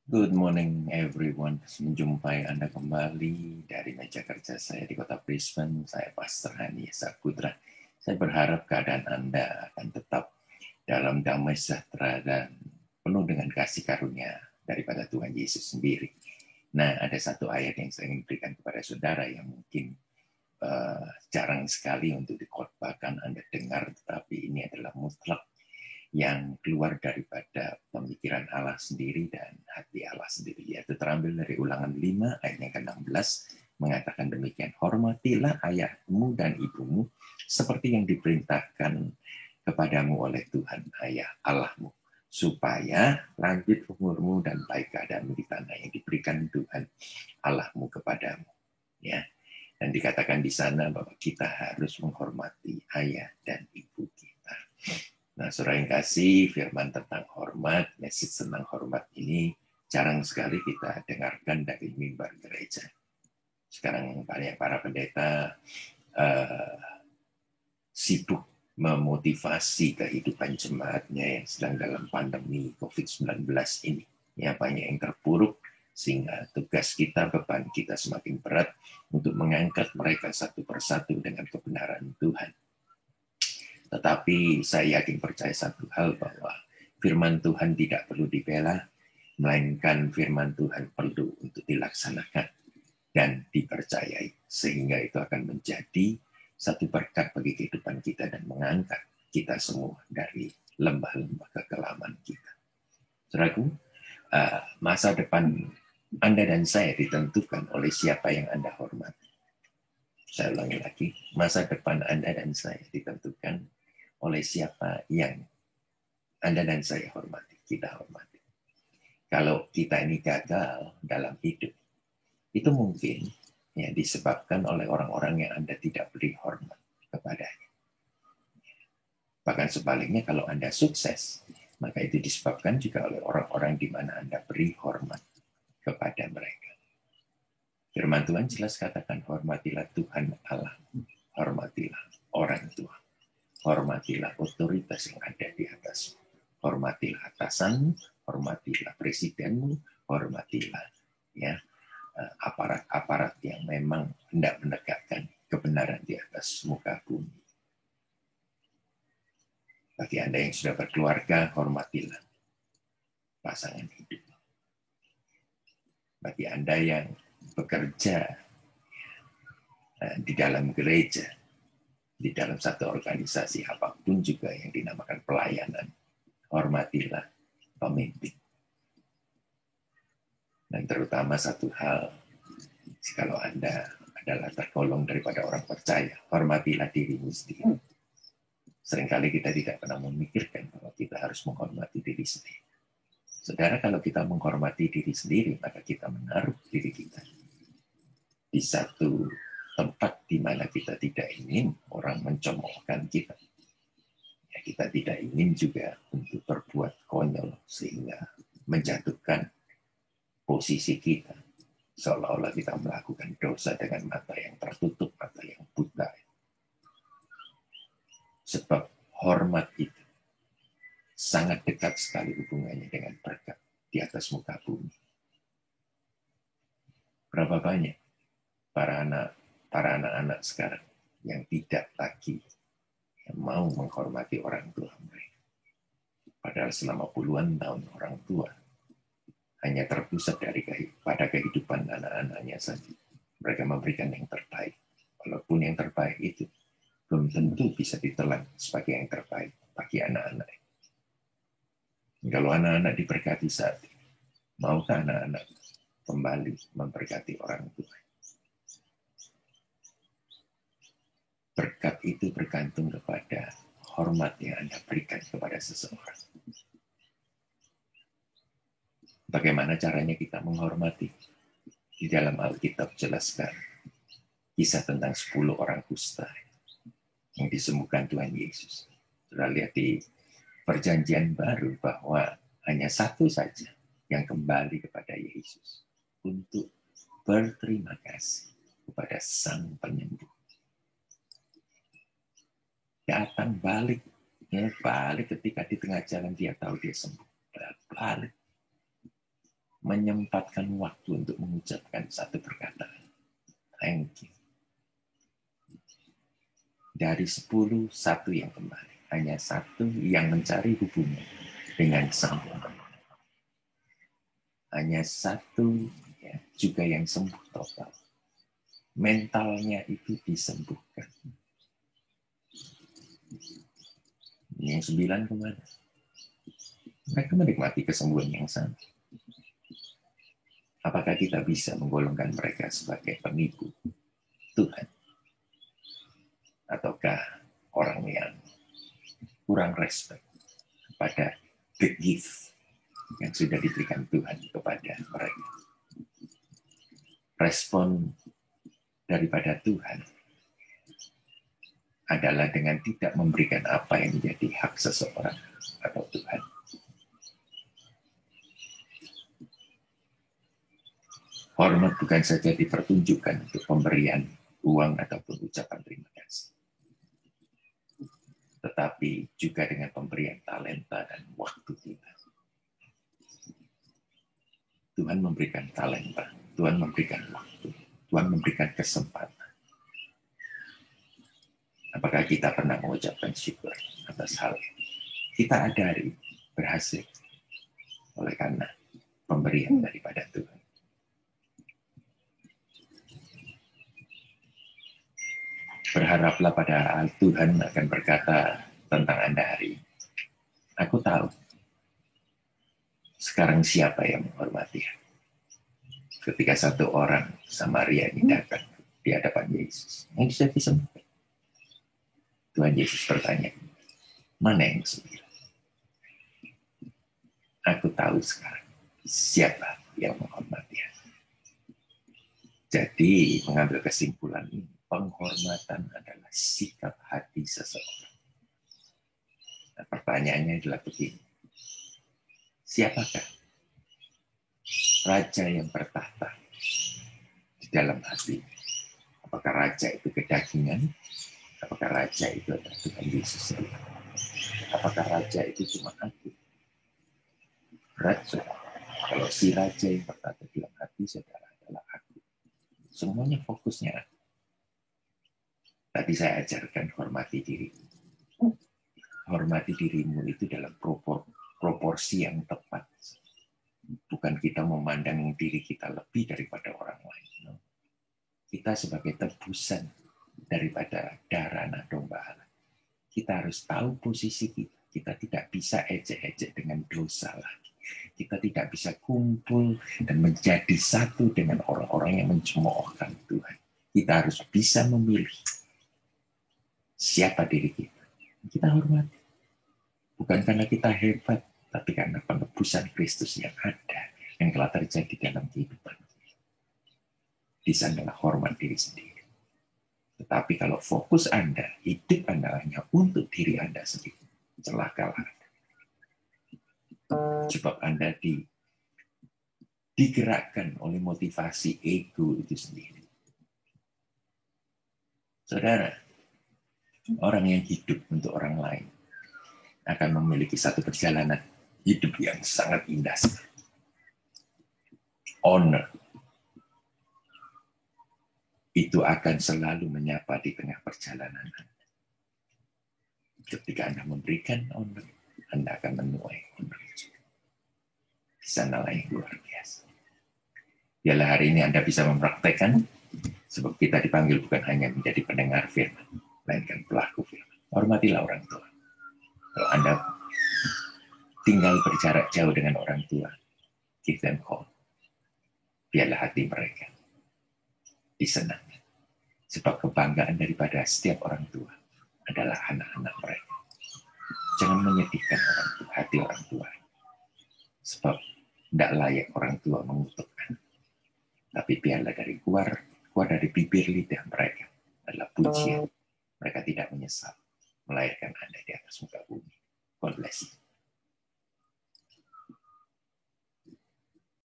Good morning everyone. Menjumpai Anda kembali dari meja kerja saya di kota Brisbane. Saya Pastor Hani Saputra. Saya berharap keadaan Anda akan tetap dalam damai sejahtera dan penuh dengan kasih karunia daripada Tuhan Yesus sendiri. Nah, ada satu ayat yang saya ingin berikan kepada saudara yang mungkin jarang sekali untuk dikhotbahkan Anda dengar, tetapi ini adalah mutlak yang keluar daripada pemikiran Allah sendiri dan hati Allah sendiri. Yaitu terambil dari Ulangan 5 ayat yang ke-16 mengatakan demikian, hormatilah ayahmu dan ibumu seperti yang diperintahkan kepadamu oleh Tuhan ayah Allahmu, supaya lanjut umurmu dan baik keadaanmu di tanah yang diberikan Tuhan Allahmu kepadamu. Ya, dan dikatakan di sana bahwa kita harus menghormati ayah dan ibu kita. Nah, saudara yang kasih, firman tentang hormat, message tentang hormat ini jarang sekali kita dengarkan dari mimbar gereja. Sekarang banyak para pendeta sibuk memotivasi kehidupan jemaatnya yang sedang dalam pandemi COVID-19 ini. Ya, banyak yang terpuruk, sehingga tugas kita, beban kita semakin berat untuk mengangkat mereka satu persatu dengan kebenaran Tuhan. Tetapi saya yakin percaya satu hal, bahwa firman Tuhan tidak perlu dibela, melainkan firman Tuhan perlu untuk dilaksanakan dan dipercayai. Sehingga itu akan menjadi satu berkat bagi kehidupan kita dan mengangkat kita semua dari lembah-lembah kekelaman kita. Saudaraku, masa depan Anda dan saya ditentukan oleh siapa yang Anda hormati. Saya ulangi lagi, masa depan Anda dan saya ditentukan oleh siapa yang Anda dan saya hormati, kita hormati. Kalau kita ini gagal dalam hidup, itu mungkin ya disebabkan oleh orang-orang yang Anda tidak beri hormat kepadanya. Bahkan sebaliknya, kalau Anda sukses, maka itu disebabkan juga oleh orang-orang di mana Anda beri hormat kepada mereka. Firman Tuhan jelas katakan, hormatilah Tuhan Allah, hormatilah orang tua, hormatilah otoritas yang ada di atasmu, hormatilah atasanmu, hormatilah presidenmu, hormatilah ya aparat-aparat yang memang hendak menegakkan kebenaran di atas muka bumi. Bagi Anda yang sudah berkeluarga, hormatilah pasangan hidup. Bagi Anda yang bekerja di dalam gereja, di dalam satu organisasi apapun juga yang dinamakan pelayanan, hormatilah pemimpin. Dan terutama satu hal, kalau Anda adalah tergolong daripada orang percaya, hormatilah dirimu sendiri. Seringkali kita tidak pernah memikirkan bahwa kita harus menghormati diri sendiri. Saudara, kalau kita menghormati diri sendiri, maka kita menaruh diri kita di satu tempat di mana kita tidak ingin orang mencemoohkan kita. Ya, kita tidak ingin juga untuk berbuat konyol sehingga menjatuhkan posisi kita, seolah-olah kita melakukan dosa dengan mata yang tertutup, mata yang buta. Sebab hormat itu sangat dekat sekali hubungannya dengan berkat di atas muka bumi. Berapa banyak para anak-anak sekarang yang tidak lagi yang mau menghormati orang tua mereka. Padahal selama puluhan tahun orang tua hanya terpusat pada kehidupan anak-anaknya saja. Mereka memberikan yang terbaik. Walaupun yang terbaik itu belum tentu bisa ditelan sebagai yang terbaik bagi anak-anak. Kalau anak-anak diberkati saat ini, maukah anak-anak kembali memberkati orang tua? Berkat itu bergantung kepada hormat yang Anda berikan kepada seseorang. Bagaimana caranya kita menghormati? Di dalam Alkitab jelaskan kisah tentang 10 orang kusta yang disembuhkan Tuhan Yesus. Sudah lihat di Perjanjian Baru bahwa hanya satu saja yang kembali kepada Yesus untuk berterima kasih kepada Sang Penyembuh. Datang balik ketika di tengah jalan dia tahu dia sembuh. Balik. menyempatkan waktu untuk mengucapkan satu perkataan. Thank you. Dari 10, 1 yang kembali. Hanya 1 yang mencari hubungan dengan Sang Pemberi. Hanya 1 ya, juga yang sembuh total. Mentalnya itu disembuhkan. Yang 9 kemana? Mereka menikmati kesembuhan yang sama. Apakah kita bisa menggolongkan mereka sebagai penipu Tuhan? Ataukah orang yang kurang respect kepada the gift yang sudah diberikan Tuhan kepada mereka? Respon daripada Tuhan adalah dengan tidak memberikan apa yang menjadi hak seseorang atau Tuhan. Hormat bukan saja dipertunjukkan untuk pemberian uang ataupun ucapan terima kasih, tetapi juga dengan pemberian talenta dan waktu kita. Tuhan memberikan talenta, Tuhan memberikan waktu, Tuhan memberikan kesempatan. Apakah kita pernah mengucapkan syukur atas hal ini? Kita adari berhasil oleh karena pemberian daripada Tuhan. Berharaplah pada Tuhan akan berkata tentang Anda hari ini. Aku tahu sekarang siapa yang menghormati. Ketika satu orang Samaria ini datang di hadapan Yesus, yang bisa disembuhkan. Tuhan Yesus bertanya, mana yang 9? Aku tahu sekarang siapa yang menghormati. Jadi mengambil kesimpulan ini, penghormatan adalah sikap hati seseorang. Nah, pertanyaannya adalah begini. Siapakah raja yang bertahta di dalam hati? Apakah raja itu kedagingan? Apakah raja itu adalah Tuhan Yesus? Apakah raja itu cuma aku? Raja. Kalau si raja yang bertahta di dalam hati saudara adalah aku. Semuanya fokusnya aku. Tadi saya ajarkan hormati dirimu. Hormati dirimu itu dalam proporsi yang tepat. Bukan kita memandang diri kita lebih daripada orang lain. Kita sebagai tebusan daripada darah anak domba Allah. Kita harus tahu posisi kita. Kita tidak bisa ejek-ejek dengan dosa lagi. Kita tidak bisa kumpul dan menjadi satu dengan orang-orang yang mencemoohkan Tuhan. Kita harus bisa memilih siapa diri kita. Kita hormati. Bukan karena kita hebat, tapi karena penebusan Kristus yang ada, yang telah terjadi dalam kehidupan. Di sanalah hormat diri sendiri. Tetapi kalau fokus Anda, hidup Anda hanya untuk diri Anda sendiri, celakalah Anda. Sebab Anda digerakkan oleh motivasi ego itu sendiri. Saudara, orang yang hidup untuk orang lain akan memiliki satu perjalanan hidup yang sangat indah. Honor itu akan selalu menyapa di tengah perjalanan Anda. Ketika Anda memberikan honor, Anda akan menuai honor itu. Di sanalah yang luar biasa. Biarlah hari ini Anda bisa mempraktekkan, sebab kita dipanggil bukan hanya menjadi pendengar firman, melainkan pelaku firman. Hormatilah orang tua. Kalau Anda tinggal berjarak jauh dengan orang tua, give them call. Biarlah hati mereka disenangkan. Sebab kebanggaan daripada setiap orang tua adalah anak-anak mereka. Jangan menyedihkan orang tua, hati orang tua. Sebab tidak layak orang tua mengutukkan. Tapi biarlah dari keluar dari bibir lidah mereka adalah pujian. Mereka tidak menyesal melahirkan Anda di atas muka bumi. God bless you.